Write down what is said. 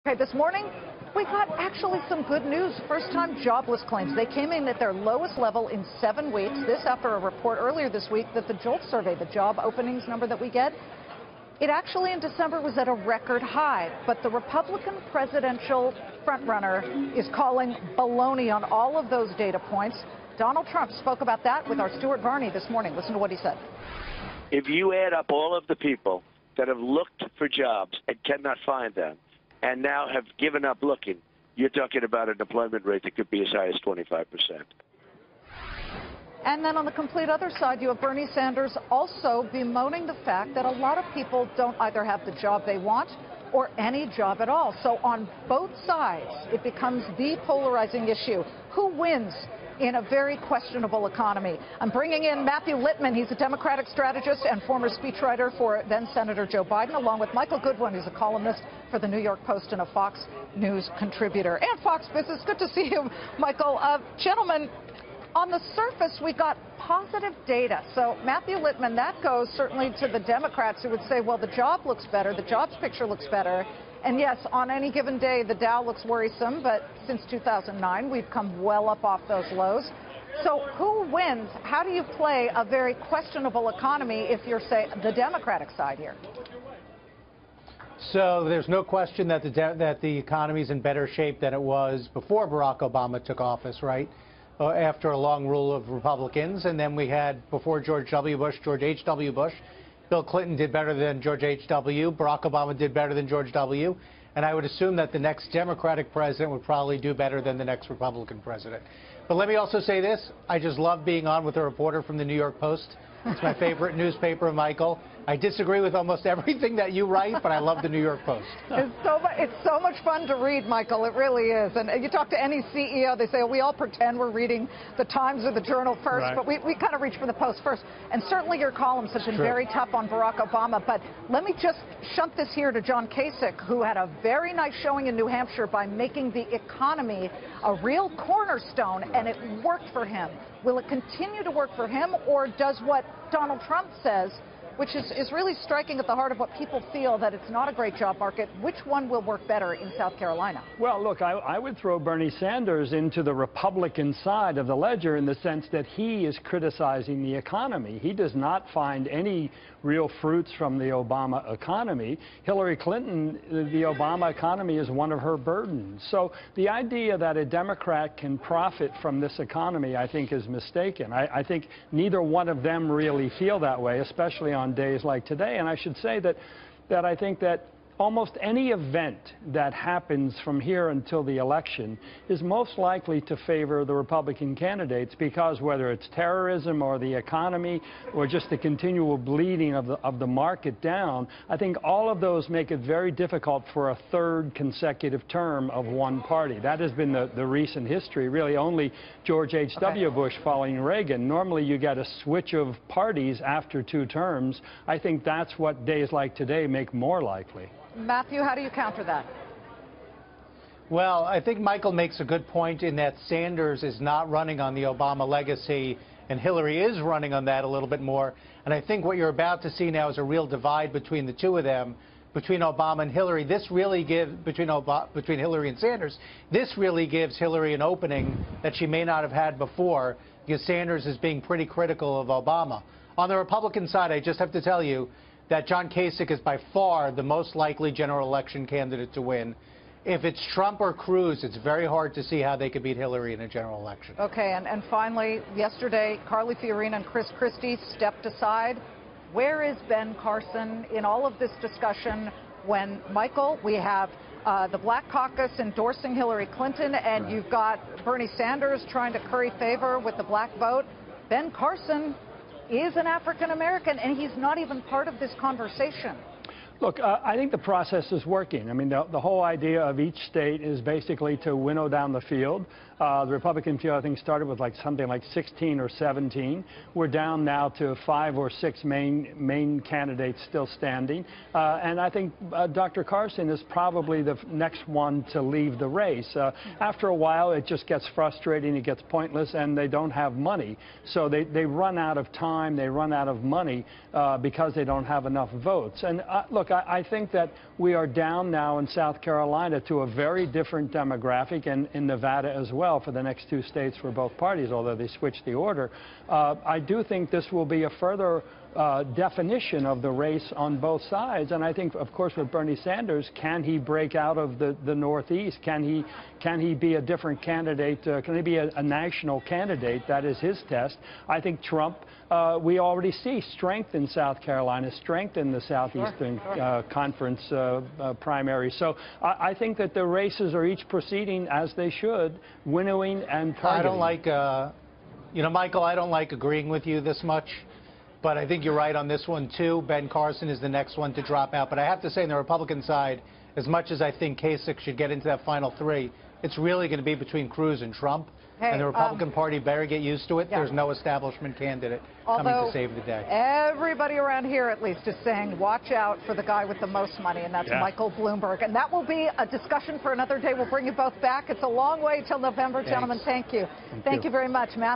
Okay, this morning, we got actually some good news. First-time jobless claims. They came in at their lowest level in 7 weeks. This after a report earlier this week that the JOLT survey, the job openings number that we get, it actually in December was at a record high. But the Republican presidential frontrunner is calling baloney on all of those data points. Donald Trump spoke about that with our Stuart Varney this morning. Listen to what he said. If you add up all of the people that have looked for jobs and cannot find them, and now have given up looking, you're talking about an employment rate that could be as high as 25%. And then on the complete other side, you have Bernie Sanders also bemoaning the fact that a lot of people don't either have the job they want or any job at all. So on both sides, it becomes the polarizing issue. Who wins in a very questionable economy? I'm bringing in Mathew Littman. He's a Democratic strategist and former speechwriter for then-Senator Joe Biden, along with Michael Goodwin, who's a columnist for the New York Post and a Fox News contributor. And Fox Business. Good to see you, Michael. Gentlemen, on the surface, we got positive data. So, Mathew Littman, that goes certainly to the Democrats who would say, well, the job looks better, the jobs picture looks better. And yes, on any given day, the Dow looks worrisome, but since 2009, we've come well up off those lows. So who wins? How do you play a very questionable economy if you're, say, the Democratic side here? So there's no question that the economy is in better shape than it was before Barack Obama took office, right? After a long rule of Republicans. And then we had, before George W. Bush, George H.W. Bush. Bill Clinton did better than George H.W. Barack Obama did better than George W. And I would assume that the next Democratic president would probably do better than the next Republican president. But let me also say this. I just love being on with a reporter from the New York Post. It's my favorite newspaper, Michael. I disagree with almost everything that you write, but I love the New York Post. It's so much fun to read, Michael. It really is. And you talk to any CEO, they say, oh, we all pretend we're reading the Times or the Journal first, right, but we kind of reach for the Post first. And certainly your columns have been very tough on Barack Obama. But let me just shunt this here to John Kasich, who had a very nice showing in New Hampshire by making the economy a real cornerstone, and it worked for him. Will it continue to work for him, or does what Donald Trump says, which is really striking at the heart of what people feel, that it's not a great job market, which one will work better in South Carolina? Well, look, I would throw Bernie Sanders into the Republican side of the ledger in the sense that he is criticizing the economy. He does not find any real fruits from the Obama economy. Hillary Clinton, the Obama economy is one of her burdens. So the idea that a Democrat can profit from this economy, I think, is mistaken. I think neither one of them really feel that way, especially on days like today. And I should say that I think that almost any event that happens from here until the election is most likely to favor the Republican candidates, because whether it's terrorism or the economy or just the continual bleeding of the market down, I think all of those make it very difficult for a third consecutive term of one party. That has been the recent history. Really only George H.W. Bush following Reagan. Normally you get a switch of parties after 2 terms. I think that's what days like today make more likely. Mathew, how do you counter that? Well, I think Michael makes a good point in that Sanders is not running on the Obama legacy, and Hillary is running on that a little bit more. And I think what you're about to see now is a real divide between the two of them, between Obama and Hillary. This really gives, between Hillary and Sanders, this really gives Hillary an opening that she may not have had before, because Sanders is being pretty critical of Obama. On the Republican side, I just have to tell you that John Kasich is by far the most likely general election candidate to win. If it's Trump or Cruz, it's very hard to see how they could beat Hillary in a general election. Okay, and finally, yesterday, Carly Fiorina and Chris Christie stepped aside. Where is Ben Carson in all of this discussion when, Michael, we have the Black Caucus endorsing Hillary Clinton, and you've got Bernie Sanders trying to curry favor with the black vote? Ben Carson is an African-American, and he's not even part of this conversation. Look, I think the process is working. I mean, the whole idea of each state is basically to winnow down the field. The Republican field, I think, started with something like 16 or 17. We're down now to 5 or 6 main candidates still standing. And I think Dr. Carson is probably the next one to leave the race. After a while, it just gets frustrating, it gets pointless, and they don't have money. So they run out of time, they run out of money because they don't have enough votes. And look, look, I think that we are down now in South Carolina to a very different demographic, and in Nevada as well for the next two states for both parties, although they switched the order. I do think this will be a further definition of the race on both sides. And I think, of course, with Bernie Sanders, can he break out of the Northeast? Can he be a different candidate? Can he be a national candidate? That is his test. I think Trump, we already see strength in South Carolina, strength in the Southeastern Conference primary. So I think that the races are each proceeding as they should, winnowing and targeting. I don't like, you know, Michael, I don't like agreeing with you this much. But I think you're right on this one, too. Ben Carson is the next one to drop out. But I have to say, on the Republican side, as much as I think Kasich should get into that final three, it's really going to be between Cruz and Trump. And the Republican Party better get used to it. Yeah. There's no establishment candidate coming to save the day. Everybody around here, at least, is saying, watch out for the guy with the most money, and that's Michael Bloomberg. And that will be a discussion for another day. We'll bring you both back. It's a long way till November, gentlemen. Thank you. Thank you very much, Matt.